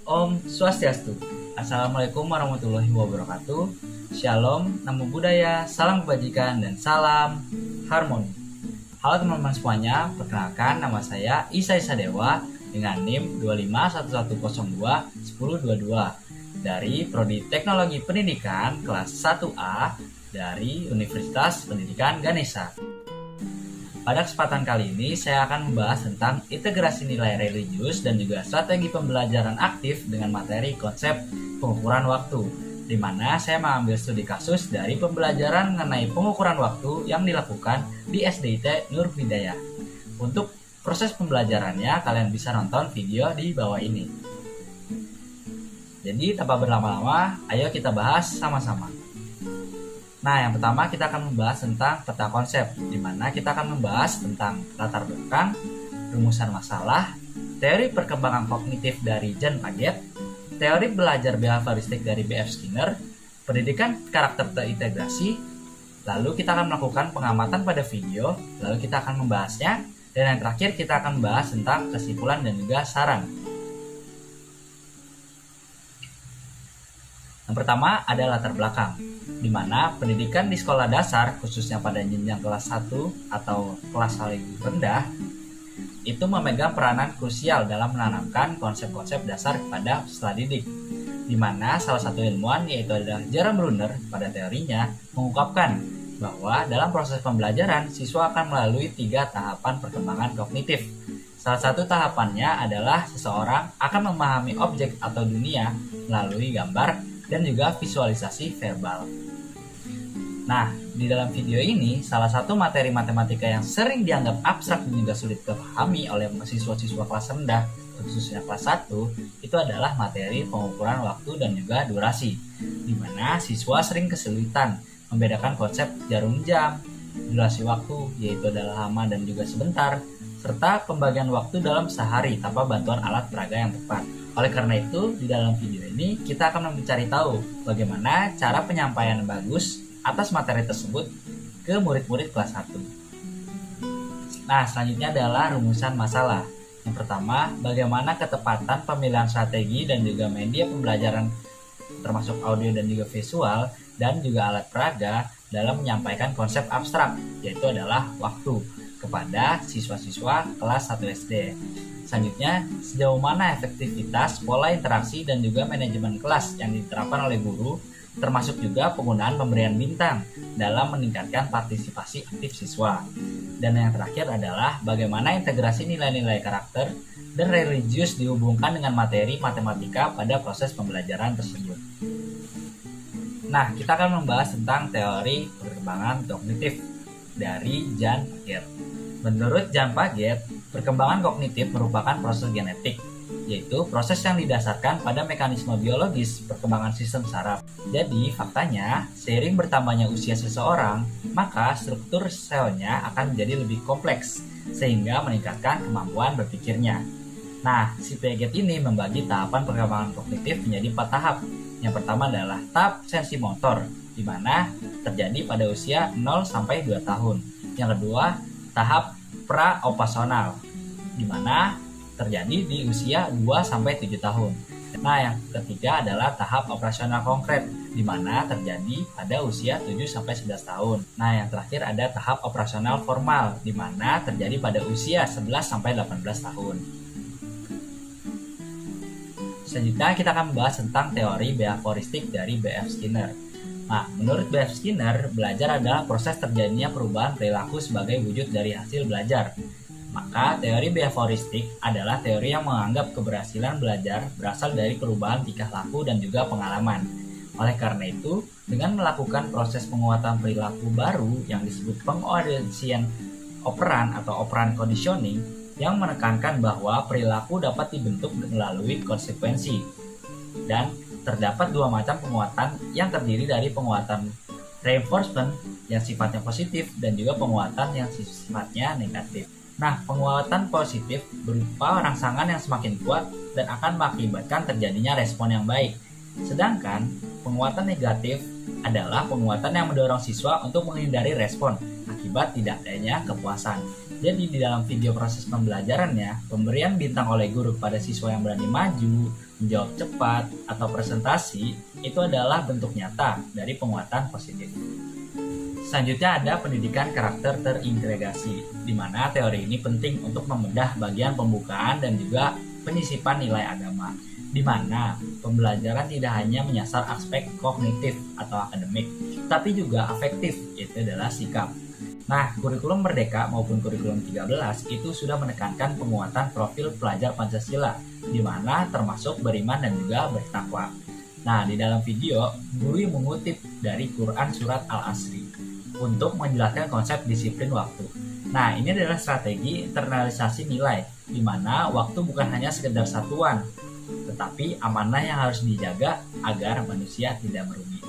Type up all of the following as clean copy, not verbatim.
Om Swastiastu. Assalamualaikum warahmatullahi wabarakatuh. Shalom, namo buddhaya, salam kebajikan, dan salam harmoni. Halo teman-teman semuanya, perkenalkan nama saya Isa Dewa dengan NIM 2511021022 dari Prodi Teknologi Pendidikan kelas 1A dari Universitas Pendidikan Ganesha. Pada kesempatan kali ini, saya akan membahas tentang integrasi nilai religius dan juga strategi pembelajaran aktif dengan materi konsep pengukuran waktu, di mana saya mengambil studi kasus dari pembelajaran mengenai pengukuran waktu yang dilakukan di SDIT Nur Hidayah. Untuk proses pembelajarannya, kalian bisa nonton video di bawah ini. Jadi, tanpa berlama-lama, ayo kita bahas sama-sama. Nah, yang pertama kita akan membahas tentang peta konsep, di mana kita akan membahas tentang latar belakang, rumusan masalah, teori perkembangan kognitif dari Jan Piaget, teori belajar behavioristik dari B.F. Skinner, pendidikan karakter terintegrasi, lalu kita akan melakukan pengamatan pada video, lalu kita akan membahasnya, dan yang terakhir kita akan membahas tentang kesimpulan dan juga saran. Yang pertama ada latar belakang, di mana pendidikan di sekolah dasar, khususnya pada jenjang kelas 1 atau kelas paling rendah, itu memegang peranan krusial dalam menanamkan konsep-konsep dasar kepada peserta didik, di mana salah satu ilmuwan yaitu adalah Jerome Bruner pada teorinya mengungkapkan bahwa dalam proses pembelajaran siswa akan melalui 3 tahapan perkembangan kognitif. Salah satu tahapannya adalah seseorang akan memahami objek atau dunia melalui gambar dan juga visualisasi verbal. Nah, di dalam video ini, salah satu materi matematika yang sering dianggap abstrak dan juga sulit dipahami oleh siswa-siswa kelas rendah, khususnya kelas 1, itu adalah materi pengukuran waktu dan juga durasi, di mana siswa sering kesulitan membedakan konsep jarum jam, durasi waktu, yaitu adalah lama dan juga sebentar, serta pembagian waktu dalam sehari tanpa bantuan alat peraga yang tepat. Oleh karena itu, di dalam video ini kita akan mencari tahu bagaimana cara penyampaian yang bagus atas materi tersebut ke murid-murid kelas 1. Nah, selanjutnya adalah rumusan masalah. Yang pertama, bagaimana ketepatan pemilihan strategi dan juga media pembelajaran termasuk audio dan juga visual dan juga alat peraga dalam menyampaikan konsep abstrak, yaitu adalah waktu, kepada siswa-siswa kelas 1 SD. Selanjutnya, sejauh mana efektivitas pola interaksi dan juga manajemen kelas yang diterapkan oleh guru, termasuk juga penggunaan pemberian bintang dalam meningkatkan partisipasi aktif siswa. Dan yang terakhir adalah bagaimana integrasi nilai-nilai karakter dan religius dihubungkan dengan materi matematika pada proses pembelajaran tersebut. Nah, kita akan membahas tentang teori perkembangan kognitif dari Jan Piaget. Menurut Jan Piaget, perkembangan kognitif merupakan proses genetik, yaitu proses yang didasarkan pada mekanisme biologis perkembangan sistem saraf. Jadi, faktanya, seiring bertambahnya usia seseorang, maka struktur selnya akan menjadi lebih kompleks, sehingga meningkatkan kemampuan berpikirnya. Nah, si Piaget ini membagi tahapan perkembangan kognitif menjadi 4 tahap. Yang pertama adalah tahap sensi motor, di mana terjadi pada usia 0-2 tahun. Yang kedua, tahap pra-operasional, di mana terjadi di usia 2-7 tahun. Nah, yang ketiga adalah tahap operasional konkret, di mana terjadi pada usia 7-11 tahun. Nah, yang terakhir ada tahap operasional formal, di mana terjadi pada usia 11-18 tahun. Selanjutnya kita akan membahas tentang teori behavioristik dari B.F. Skinner. Nah, menurut B.F. Skinner, belajar adalah proses terjadinya perubahan perilaku sebagai wujud dari hasil belajar. Maka, teori behavioristik adalah teori yang menganggap keberhasilan belajar berasal dari perubahan tingkah laku dan juga pengalaman. Oleh karena itu, dengan melakukan proses penguatan perilaku baru yang disebut pengaudisian operan atau operan conditioning, yang menekankan bahwa perilaku dapat dibentuk melalui konsekuensi. Dan terdapat 2 macam penguatan yang terdiri dari penguatan reinforcement yang sifatnya positif dan juga penguatan yang sifatnya negatif. Nah, penguatan positif berupa rangsangan yang semakin kuat dan akan mengakibatkan terjadinya respon yang baik. Sedangkan penguatan negatif adalah penguatan yang mendorong siswa untuk menghindari respon akibat tidak adanya kepuasan. Jadi di dalam video proses pembelajarannya, pemberian bintang oleh guru kepada siswa yang berani maju, menjawab cepat, atau presentasi itu adalah bentuk nyata dari penguatan positif. Selanjutnya ada pendidikan karakter terintegrasi, di mana teori ini penting untuk membedah bagian pembukaan dan juga penyisipan nilai agama, di mana pembelajaran tidak hanya menyasar aspek kognitif atau akademik, tapi juga afektif, yaitu adalah sikap. Nah, kurikulum Merdeka maupun kurikulum 13 itu sudah menekankan penguatan profil pelajar Pancasila, di mana termasuk beriman dan juga bertakwa. Nah, di dalam video, guru mengutip dari Quran Surat Al-Asri untuk menjelaskan konsep disiplin waktu. Nah, ini adalah strategi internalisasi nilai, di mana waktu bukan hanya sekedar satuan, tetapi amanah yang harus dijaga agar manusia tidak merugi.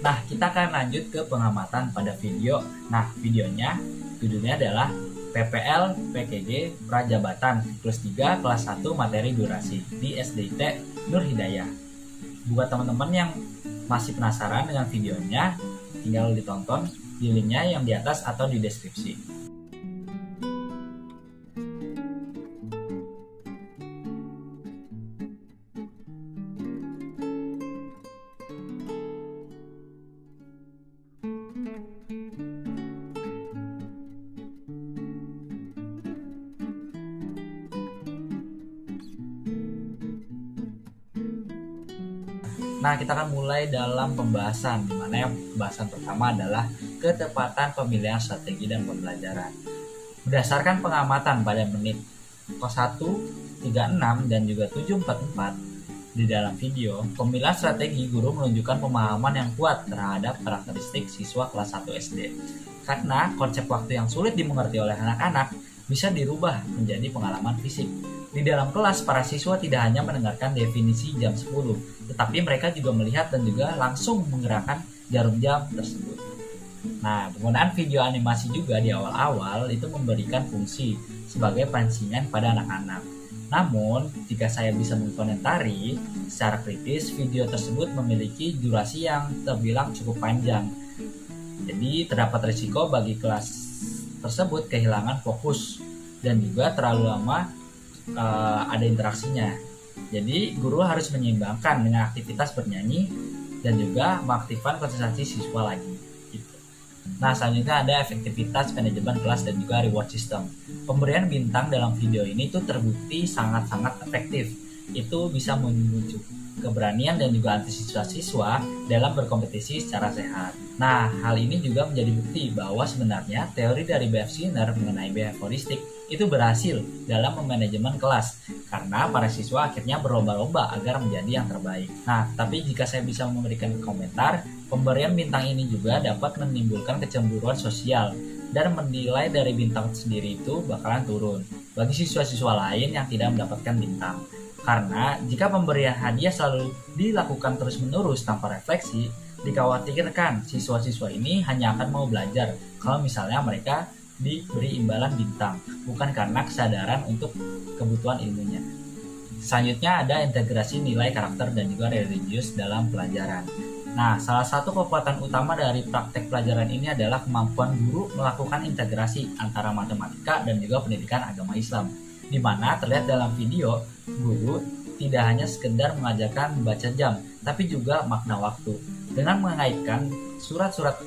Nah, kita akan lanjut ke pengamatan pada video. Nah, videonya judulnya adalah PPL PKG Prajabatan Siklus 3 Kelas 1 Materi Durasi di SDIT Nur Hidayah. Buat teman-teman yang masih penasaran dengan videonya, tinggal ditonton di linknya yang di atas atau di deskripsi. Nah, kita akan mulai dalam pembahasan, di mana yang pembahasan pertama adalah ketepatan pemilihan strategi dan pembelajaran. Berdasarkan pengamatan pada menit 01.36 dan juga 7.44 di dalam video, pemilihan strategi guru menunjukkan pemahaman yang kuat terhadap karakteristik siswa kelas 1 SD. Karena konsep waktu yang sulit dimengerti oleh anak-anak bisa dirubah menjadi pengalaman fisik. Di dalam kelas, para siswa tidak hanya mendengarkan definisi jam 10, tetapi mereka juga melihat dan juga langsung menggerakkan jarum jam tersebut. Nah, penggunaan video animasi juga di awal-awal itu memberikan fungsi sebagai pancingan pada anak-anak. Namun, jika saya bisa mengkomentari, secara kritis video tersebut memiliki durasi yang terbilang cukup panjang. Jadi, terdapat risiko bagi kelas tersebut kehilangan fokus dan juga terlalu lama ada interaksinya. Jadi guru harus menyeimbangkan dengan aktivitas bernyanyi dan juga mengaktifkan konsentrasi siswa lagi gitu. Nah, selanjutnya ada efektivitas manajemen kelas dan juga reward system. Pemberian bintang dalam video ini tuh terbukti sangat-sangat efektif. Itu bisa memunculkan keberanian dan juga antusiasme siswa dalam berkompetisi secara sehat. Nah, hal ini juga menjadi bukti bahwa sebenarnya teori dari B.F. Skinner mengenai behavioristik itu berhasil dalam memanajemen kelas karena para siswa akhirnya berlomba-lomba agar menjadi yang terbaik. Nah, tapi jika saya bisa memberikan komentar, pemberian bintang ini juga dapat menimbulkan kecemburuan sosial dan menilai dari bintang sendiri itu bakalan turun bagi siswa-siswa lain yang tidak mendapatkan bintang. Karena jika pemberian hadiah selalu dilakukan terus-menerus tanpa refleksi, dikhawatirkan siswa-siswa ini hanya akan mau belajar kalau misalnya mereka diberi imbalan bintang, bukan karena kesadaran untuk kebutuhan ilmunya. Selanjutnya ada integrasi nilai karakter dan juga religius dalam pelajaran. Nah, salah satu kekuatan utama dari praktek pelajaran ini adalah kemampuan guru melakukan integrasi antara matematika dan juga pendidikan agama Islam, di mana terlihat dalam video, guru tidak hanya sekedar mengajarkan membaca jam, tapi juga makna waktu. Dengan mengaitkan surat-surat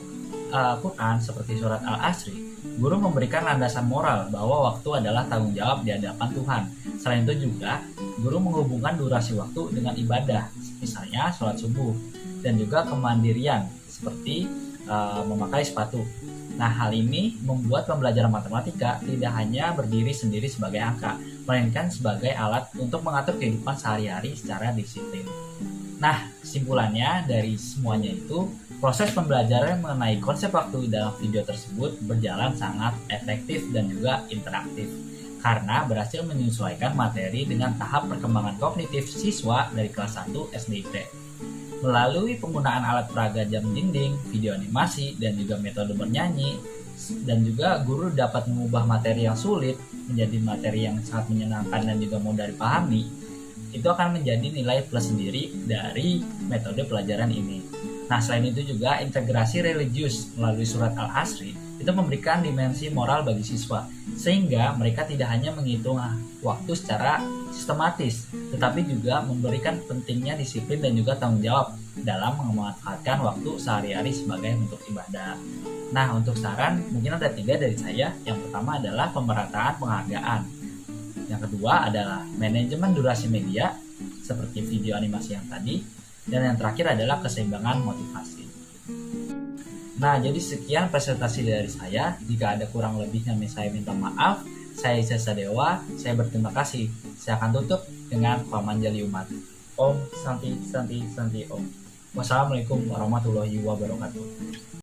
Quran seperti surat Al-Asri, guru memberikan landasan moral bahwa waktu adalah tanggung jawab di hadapan Tuhan. Selain itu juga, guru menghubungkan durasi waktu dengan ibadah, misalnya sholat subuh, dan juga kemandirian seperti memakai sepatu. Nah, hal ini membuat pembelajaran matematika tidak hanya berdiri sendiri sebagai angka, melainkan sebagai alat untuk mengatur kehidupan sehari-hari secara disiplin. Nah, kesimpulannya dari semuanya itu, proses pembelajaran mengenai konsep waktu dalam video tersebut berjalan sangat efektif dan juga interaktif, karena berhasil menyesuaikan materi dengan tahap perkembangan kognitif siswa dari kelas 1 SDIT. Melalui penggunaan alat peraga jam dinding, video animasi, dan juga metode bernyanyi, dan juga guru dapat mengubah materi yang sulit menjadi materi yang sangat menyenangkan dan juga mudah dipahami. Itu akan menjadi nilai plus sendiri dari metode pelajaran ini. Nah, selain itu juga integrasi religius melalui surat Al-Asri itu memberikan dimensi moral bagi siswa, sehingga mereka tidak hanya menghitung waktu secara sistematis, tetapi juga memberikan pentingnya disiplin dan juga tanggung jawab dalam memanfaatkan waktu sehari-hari sebagai bentuk ibadah. Nah, untuk saran mungkin ada 3 dari saya. Yang pertama adalah pemerataan penghargaan. Yang kedua adalah manajemen durasi media, seperti video animasi yang tadi. Dan yang terakhir adalah keseimbangan motivasi. Nah, jadi sekian presentasi dari saya. Jika ada kurang lebihnya, saya minta maaf. Saya Isa Sadewa, saya berterima kasih. Saya akan tutup dengan pamanjali umat. Om Santi Santi Santi Om. Wassalamualaikum warahmatullahi wabarakatuh.